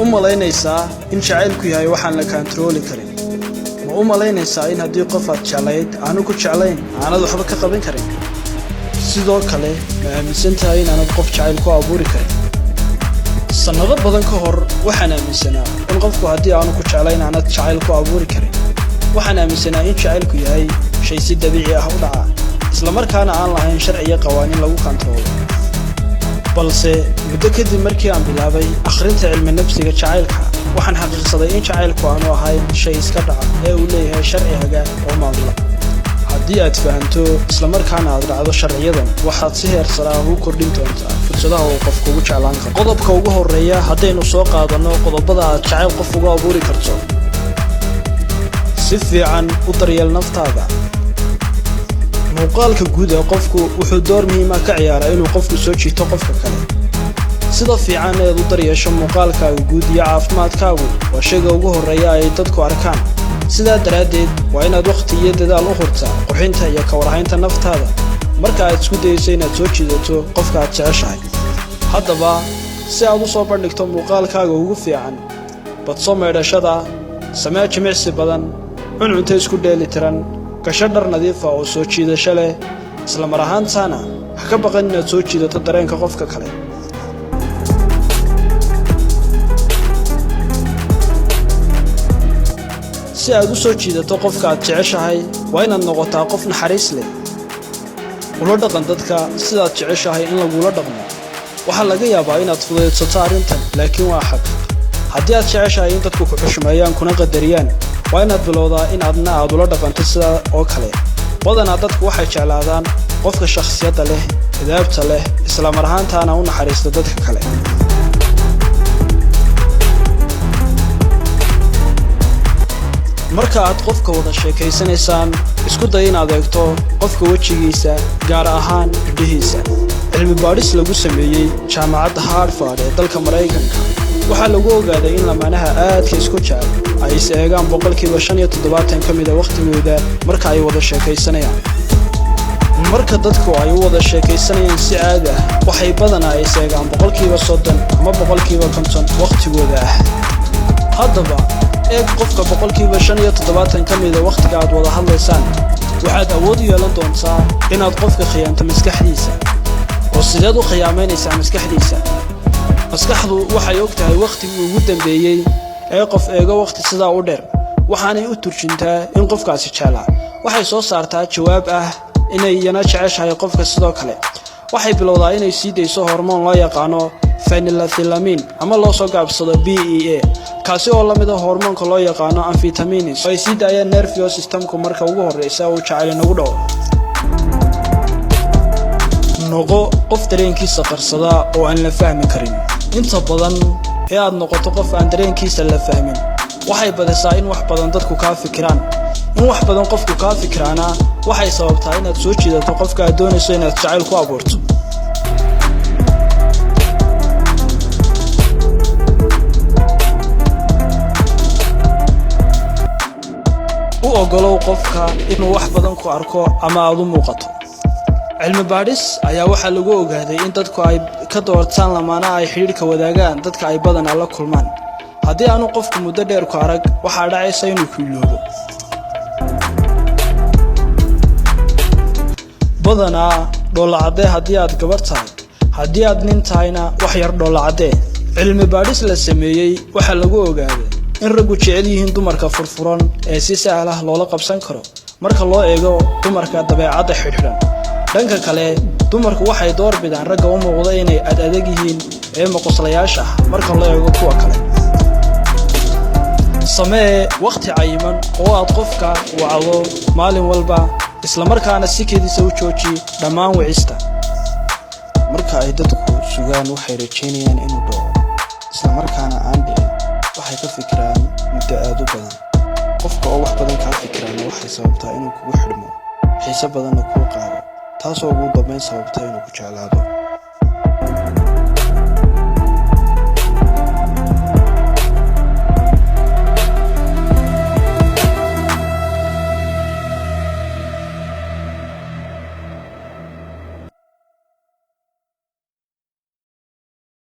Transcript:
umalaynaysaa in jacaylku yahay waxaan la kantarooli karin ma umalaynaysaa in haddii qof aad jeclayd aanu ku jeclayn aanad waxba ka qaban karin sidoo kale ma aaminsan tahay in aanad qof jacayl ku abuuri karin sanado badan ka hor waxaan aaminsanaa in qofku haddii aanu ku jeclayn aanad jacayl ku abuuri karin waxaan aaminsanaa in jacaylku yahay shay si dabiici ah u dhaca isla markaana aan lahayn sharci iyo qawaaniin lagu kantaroolo balse muddo kadib markii aan bilaabay akhrinta cilmi nafsiga jacaylka waxaan xaqiiqsaday in jacaylku aanu ahayn shay iska dhaca ee uu leeyahay sharci hagaan oo maamula haddii aad fahanto isla markaana aad raacdo sharciyadan waxaad si heer sare ah ugu kordhin doontaa fursadaha uu qofku ugu jeclaan karo qodobka ugu horreeya haddaynu soo qaadanno qodobada aad jacayl qof uga abuuri karto si fiican u daryeel naftaada muuqaalka guud ee qofku wuxuu door muhiim ah ka ciyaaraa inuu qofku soo jiito qofka kale sida fiican ee u daryeesho muuqaalkaaga guud iyo caafimaadkaagu waa shayga ugu horreeya ay dadku arkaan sidaa daraaddeed waa inaad waqti iyo dadaal u hurtaa qurxinta iyo ka warhaynta naftaada marka aad isku dayayso inaad soo jiidato qofka aad jeceshahay haddaba si aad u soo bandhigto muuqaalkaaga ugu fiican badso maydhashada samee jimicsi badan cunto isku dheelitiran gasho dhar nadiif ah oo soo jiidasho leh isla mar ahaantaana ha ka baqan inaad soo jiidato dareenka qofka kale si aad u soo jiidato qofka aad jeceshahay waa inaad noqotaa qof naxariis leh ula dhaqan dadka sidaad jeceshahay in lagula dhaqmo waxaa laga yaabaa inaad fudaydsato arrintan laakiin waa xaq haddii aad jeceshahay in dadku ku xushmeeyaan kuna qadariyaan waa inaad bilowdaa in adna aad ula dhaqanto sidaa oo kale badanaa dadku waxay jeclaadaan qofka shakhsiyadda leh idaabta leh isla mar ahaantaana u naxariista dadka kale marka aad qofka wada sheekaysanaysaan isku day inaad eegto qofka wejigiisa gaar ahaan indhihiisa cilmi baadhis lagu sameeyey jaamacadda Harvard ee dalka Mareykanka waxaa lagu ogaaday in lamaanaha aadka isku jecel ay is eegaan 75% ka mid ah waqtigooda marka ay wada sheekaysanayaan marka dadku ay wada sheekaysanayaan si caadi ah waxay badanaa is eegaan 30% ama 50% waqtigooda ah haddaba eeg qofka 75% ka mid ah waqtiga aad wada hadlaysaan waxaad awood u yeelan doontaa inaad qofka khiyaanto maskaxdiisa oo sideed u khiyaameynaysaa maskaxdiisa maskaxdu waxay ogtahay waqtigii ugu dambeeyay ee qof eego waqti sidaa u dheer waxaanay u turjintaa in qofkaasi jeclaa waxay soo saartaa jawaab ah inay yana jeceshahay qofka sidoo kale waxay bilowdaa inay sii dayso hormoon loo yaqaano phenylethylamine ama loo soo gaabsado PEA kaasi oo la mid ah hormoonka loo yaqaano amphetamines ay sii daayaan nervous systemku marka ugu horreysa uu jacayl nagu dhaco noqo qof dareenkiisa qarsada oo aan la fahmi karin inta badan ee aad noqoto qof aan dareenkiisa la fahmin waxay badisaa in wax badan dadku ka fikiraan in wax badan qofku ka fikiraana waxay sababtaa inaad soo jiidato qofka aad doonayso inaad jacayl ku abuurto u ogolow qofka inuu wax badan ku arko ama aad u muuqato cilmi baadhis ayaa waxaa lagu ogaaday in dadku ay ka doortaan lamaanaha ay xiriirka wadaagaan dadka ay badanaa la kulmaan haddii aanu qofku muddo dheer ku arag waxaa dhacaysa inuu ku iloobo badanaa dhoolacadee haddii aad gabar tahay haddii aad nin tahayna wax yar dhoolacadee cilmi baadhis la sameeyey waxaa lagu ogaaday in raggu jecel yihiin dumarka furfuran ee si sahal ah loola qabsan karo marka loo eego dumarka dabeecadda xidhan dhanka kale dumarku waxay door bidaan ragga u muuqda inay adag yihiin ee maqoslayaasha marka loo eego kuwa kale samee waqti cayiman oo aad qofka wacdo maalin walba isla markaana si keediisa u jooji dhammaan wicista marka ay dadku sugaan waxay rajaynayaan inuu dhaco isla markaana aan dhicin waxay ka fikiraan muddo aad u badan qofka oo wax badan ka fikirana waxay sababtaa inuu kugu xidhmo xiiso badanna kuu qaado taasoo ugu dambeyn sababta inuu ku jeclaado